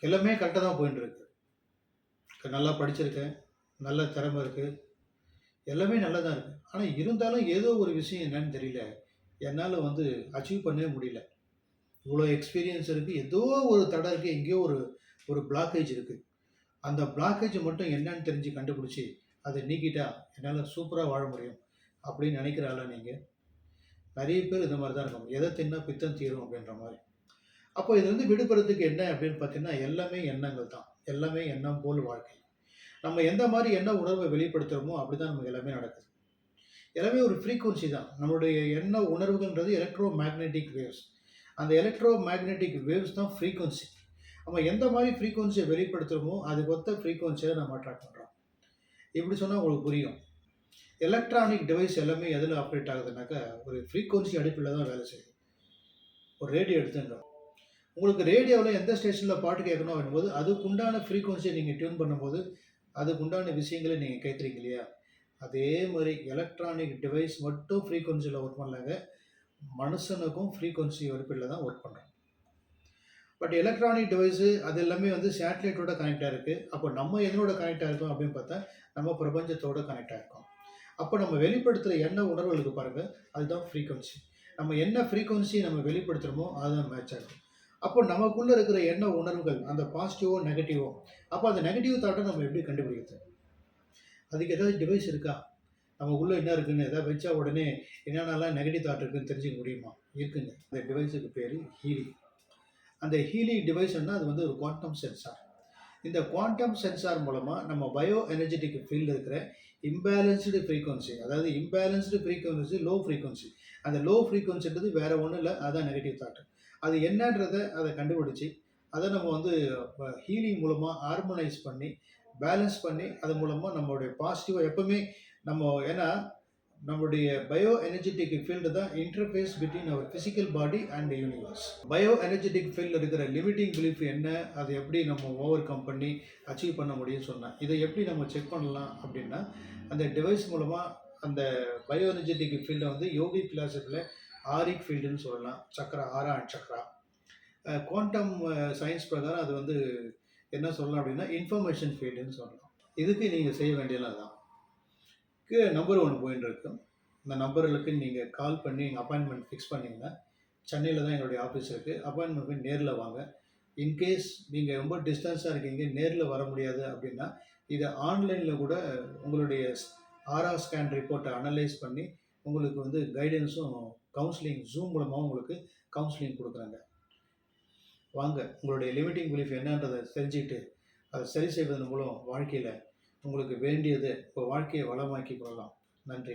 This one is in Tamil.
எல்லாமே கரெக்டாக தான் போயிட்டுருக்கு. நல்லா படிச்சிருக்கேன், நல்ல திறமை இருக்குது, எல்லாமே நல்லா தான் இருக்குது. ஆனால் இருந்தாலும் ஏதோ ஒரு விஷயம் என்னன்னு தெரியல, என்னால் வந்து அச்சீவ் பண்ணவே முடியல. இவ்வளோ எக்ஸ்பீரியன்ஸ் இருக்குது, ஏதோ ஒரு தடை இருக்குது, எங்கேயோ ஒரு ஒரு பிளாக்கேஜ் இருக்குது. அந்த பிளாக்கேஜ் மட்டும் என்னன்னு தெரிஞ்சு கண்டுபிடிச்சி அதை நீக்கிட்டா என்னால் சூப்பராக வாழ முடியும் அப்படின்னு நினைக்கிற ஆளா நீங்கள்? நிறைய பேர் இந்த மாதிரி தான் இருக்காங்க. எதை தின்னா பித்தம் தீரும் அப்படின்ற மாதிரி. அப்போ இதுலேருந்து விடுபடுறதுக்கு என்ன அப்படின்னு பார்த்தீங்கன்னா, எல்லாமே எண்ணங்கள் தான். எல்லாமே எண்ணம் போல் வாழ்க்கை. நம்ம எந்த மாதிரி எண்ண உணர்வை வெளிப்படுத்துகிறோமோ அப்படி தான் நமக்கு எல்லாமே நடக்குது. எல்லாமே ஒரு ஃப்ரீக்வன்சி தான். நம்மளுடைய எண்ண உணர்வுகள்ன்றது எலக்ட்ரோ மேக்னெட்டிக் வேவ்ஸ். அந்த எலக்ட்ரோ மேக்னெட்டிக் வேவ்ஸ் தான் ஃப்ரீக்வன்சி. நம்ம எந்த மாதிரி ஃப்ரீக்வன்சியை வெளிப்படுத்துகிறோமோ அதுக்கு ஒத்த ஃப்ரீக்வன்சியை நம்ம அட்ராக்ட் பண்ணுறோம். இப்படி சொன்னால் உங்களுக்கு புரியும். எலக்ட்ரானிக் டிவைஸ் எல்லாமே எதில் ஆப்ரேட் ஆகுதுனாக்கா, ஒரு ஃப்ரீக்வன்சி அடிப்பில் தான் வேலை செய்யுது. ஒரு ரேடியோ எடுத்துங்க. உங்களுக்கு ரேடியோவில் எந்த ஸ்டேஷனில் பாட்டு கேட்கணும் அப்படின்போது அதுக்குண்டான ஃப்ரீக்வன்சியை நீங்கள் டியூன் பண்ணும்போது அதுக்குண்டான விஷயங்களை நீங்கள் கேட்குறீங்க இல்லையா? அதே மாதிரி எலக்ட்ரானிக் டிவைஸ் மட்டும் ஃப்ரீக்வன்சியில் ஒர்க் பண்ணலாங்க. மனுஷனுக்கும் ஃப்ரீக்வன்சி அடிப்பில் தான் ஒர்க் பண்ணுறோம். பட் எலக்ட்ரானிக் டிவைஸு அது எல்லாமே வந்து சேட்டலைட்டோட கனெக்டாக இருக்குது. அப்போ நம்ம எதனோட கனெக்டாக இருக்கோம் அப்படின்னு பார்த்தா, நம்ம பிரபஞ்சத்தோட கனெக்டாக இருக்கோம். அப்போ நம்ம வெளிப்படுத்துகிற எண்ண உணர்வுகளுக்கு பாருங்கள், அதுதான் ஃப்ரீக்வன்சி. நம்ம என்ன ஃப்ரீக்வன்சி நம்ம வெளிப்படுத்துகிறோமோ அதுதான் மேட்ச் ஆகும். அப்போ நமக்குள்ளே இருக்கிற எண்ண உணர்வுகள், அந்த பாசிட்டிவோ நெகட்டிவோ, அப்போ அந்த நெகட்டிவ் தாட்டை நம்ம எப்படி கண்டுபிடிக்கிறது? அதுக்கு ஏதாவது டிவைஸ் இருக்கா? நமக்குள்ளே என்ன இருக்குன்னு எதாவது வச்சா உடனே என்னென்னலாம் நெகட்டிவ் தாட் இருக்குன்னு தெரிஞ்சுக்க முடியுமா? இருக்குங்க. அந்த டிவைஸுக்கு பேர் ஹீலிங். அந்த ஹீலிங் டிவைஸ்ன்னா அது வந்து ஒரு குவாண்டம் சென்சார். இந்த குவாண்டம் சென்சார் மூலமாக நம்ம பயோ எனர்ஜெட்டிக் ஃபீல்டில் இருக்கிற இம்பேலன்ஸ்டு ஃப்ரீக்வன்சி, அதாவது இம்பேலன்ஸ்டு ஃப்ரீக்வன்சி, லோ ஃப்ரீக்வன்சி. அந்த லோ ஃப்ரீக்வன்சின்றது வேறு ஒன்றும் இல்லை, அதுதான் நெகட்டிவ் தாட். அது என்னன்றதை அதை கண்டுபிடிச்சி அதை நம்ம வந்து ஹீலிங் மூலமாக ஹார்மோனைஸ் பண்ணி பேலன்ஸ் பண்ணி அது மூலமாக நம்மளுடைய பாசிட்டிவாக எப்போவுமே நம்ம ஏன்னா நம்முடைய பயோ எனர்ஜெட்டிக் ஃபீல்டு தான் interface between our physical body and universe. Bio energetic ஃபீல்டில் இருக்கிற லிமிட்டிங் பிலீஃப் என்ன, அதை எப்படி நம்ம ஓவர் கம் பண்ணி அச்சீவ் பண்ண முடியும்னு சொன்னேன். இதை எப்படி நம்ம செக் பண்ணலாம் அப்படின்னா, அந்த டிவைஸ் மூலமாக அந்த பயோ எனர்ஜெட்டிக் ஃபீல்டை வந்து யோகி பிலாசபியில் ஆரிக் ஃபீல்டுன்னு சொல்லலாம். சக்ரா, ஆரா அண்ட் சக்ரா. குவாண்டம் சயின்ஸ் பிரகாரம் அது வந்து என்ன சொல்லலாம் அப்படின்னா இன்ஃபர்மேஷன் ஃபீல்டுன்னு சொல்லலாம். இதுக்கு நீங்கள் செய்ய வேண்டியதெல்லாம் தான். நம்பர் ஒன்று போயின்னு இருக்கு. இந்த நம்பர்களுக்கு நீங்கள் கால் பண்ணி எங்கள் அப்பாயின்மெண்ட் ஃபிக்ஸ் பண்ணிங்கன்னா, சென்னையில் தான் எங்களுடைய ஆஃபீஸ் இருக்குது. அப்பாயின்மெண்ட் போய் நேரில் வாங்க. இன்கேஸ் நீங்கள் ரொம்ப டிஸ்டன்ஸாக இருக்கீங்க, நேரில் வர முடியாது அப்படின்னா, இதை ஆன்லைனில் கூட உங்களுடைய ஆரா ஸ்கேன் ரிப்போர்ட்டை அனலைஸ் பண்ணி உங்களுக்கு வந்து கைடன்ஸும் கவுன்சிலிங் ஜூம் மூலமாகவும் உங்களுக்கு கவுன்சிலிங் கொடுக்குறாங்க. வாங்க, உங்களுடைய லிமிட்டிங் பிலீஃப் என்னன்றதை தெரிஞ்சுக்கிட்டு அதை சரி செய்வதன் மூலம் வாழ்க்கையில் உங்களுக்கு வேண்டியது இப்போ வாழ்க்கையை வளமாக்கி கொள்ளலாம். நன்றி.